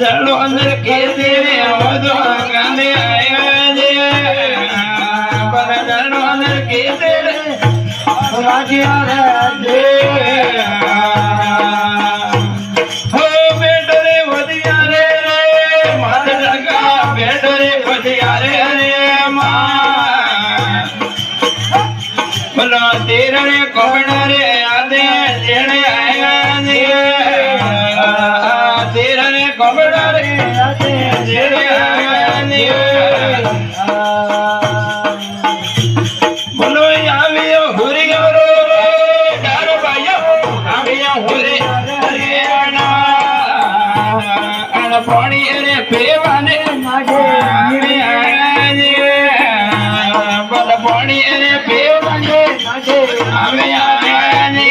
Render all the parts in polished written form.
દડો અંદર કેસે રે આવજો ગાને આયા જે પર દડો અંદર કેસે રે રાજ્યા રે હો બેટો રે વધિયા રે મારે લગા બેટો રે વધિયા રે માં બોલો તેરણે કોબડા રે આદે જેણે આયા ને તેરણે કોબડા રે આદે જેણે આયા ને બોલો આવ્યો હુરિયો રો ડારો ભાઈઓ આવ્યો હુરિયો રે અણ પાણી રે પીવાને માગે આયા ને બોલો પાણી રે પીવાને અમે આયા ને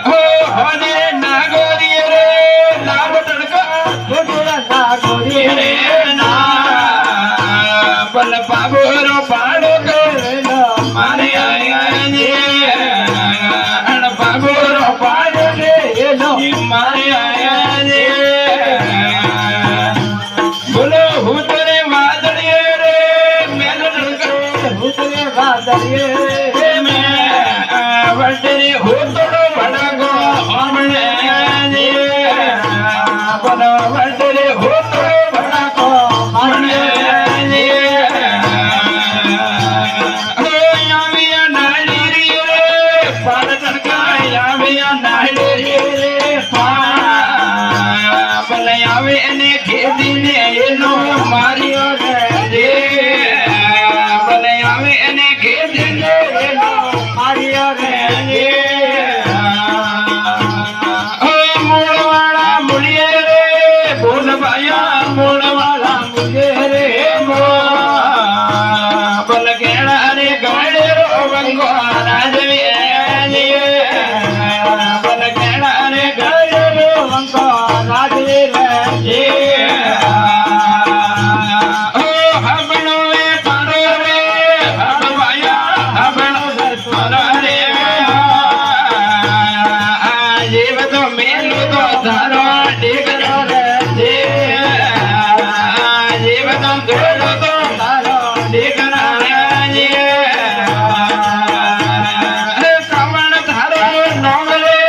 હો હોને નાગોરી રે નાગ તડકા ગોટલા નાગોરી રે ના બલ પાગોરો પાડો કરેલો મારે આયા ને અણ પાગોરો પાડો કરેલો મારે આયા ને બોલો હું તને વાદળીએ રે મેલ તડકા હું તને વાદળીએ મે વડરે હો તોડો વડાગો હમણે ને બોલો વડરે હો તોડો વડાગો હમણે ને હો આવિયા નાળી રે પાડ તડકા આવિયા નાળી રે પા બોલે આવે એને ખેદીને એનો માર્યો રે બોલે આવે એને ખેદીને એનો માર્યો રે ઓ મૂળવાળા મૂળીએ રે બોલ ભાયા મૂળવાળા મૂળીએ રે બોલ કેળા રે ગાડે રો વંગો રાજવી બોલ કેળા રે ગાડે રો વંગો રાજવી રે ઓ હબણો રે તારો રે હબ ભાયા હબણો તારો રે જીવ તો મેલું તો તારો ડીગરો રે જીવ તો ગોળો તો તારો ડીગરો રે શ્રવણ તારો નામ રે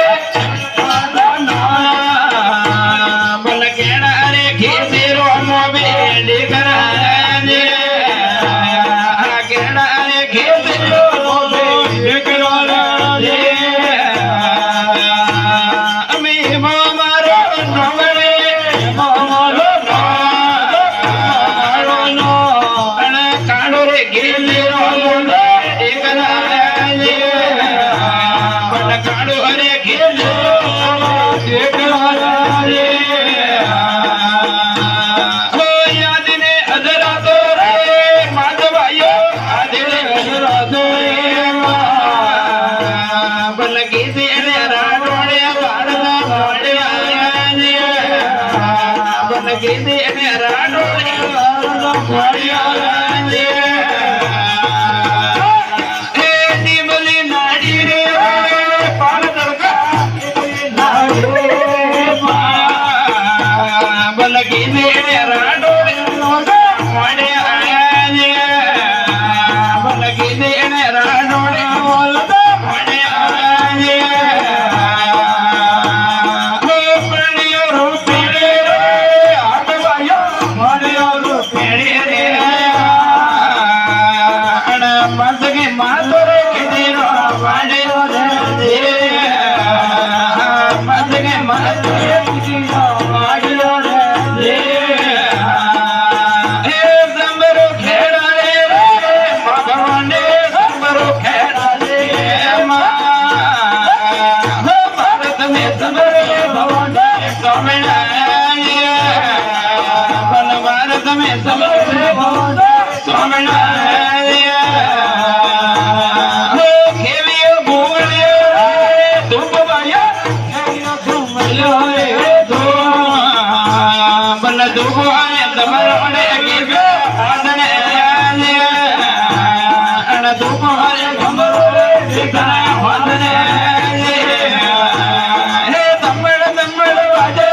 બોલ કેળા રે ખેતરો મોબે ડીગરા રે કેળા રે ખેતરો મોબે ડીગરો રે અમે મારો નામ રે મારો નો અણ કાળો રે ગેલેરો ડીગરા રે બોલ કાળો રે ગેલેરો ડીગરા રે હો યાદને અધરા તો રે માધવાયો આદિને અધરા તો રે બોલ ગીતે એને રાડોડે વાડના વાડ્યા ને બોલ ગીતે એને રાડોડે વાડના વાડ્યા ને એ નીમલી નાડી રે પાન તડકા નાડી રે બોલ ગીતે એને રાડોડે વાડ્યા ને બોલ ગીતે એને રાડોડે વાડ્યા ને હો પ્रणियो रो पीड़े रे आट भाइयो प्रणियो रो पीड़े रे अण मत के मातो रे किदिरो वाड्यो रे मत के मातो रे किदिरो वाड्यो रे हे संबरो खेड़ा रे भगवाने संबरो खेड़ा रे हो भारत में संबरो भगवाने स्वामिनारायण बल भारत में संबरो भगवाने स्वामिनारायण हो खेवियो भूलियो धूप भाया खेवियो घूमलियो रे धो बल धूप आए तमरो ने के आदने अण धूप आए घमरो दिखाए आदने हे तमड़ तमड़ वाजे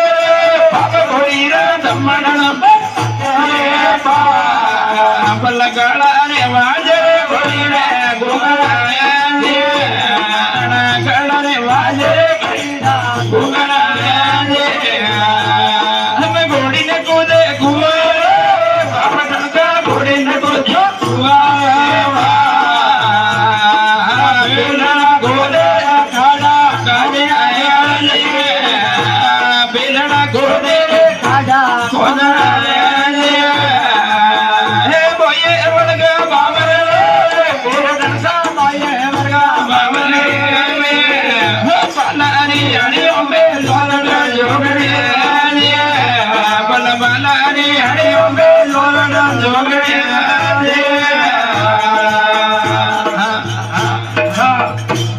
ગળા રે વાજે ઘોડીને ઘુમરાયા છે ગળા રે વાજે ઘુમરાયા છે અમે ઘોડીને કૂદે કુવા બાપા ટણકા ઘોડીને કૂદે કુવા બેલડા ઘોડે ખાડા કાજે આયા છે બેલડા ઘોડે ખાડા કોદરાયા છે હે બોયે વળગા બાબર ગોરડન સા બોયે વળગા બાબર હો પાલાની આણીઓ મે લોલડા જોગડી બલ બાલાની આણીઓ મે લોલડા જોગડી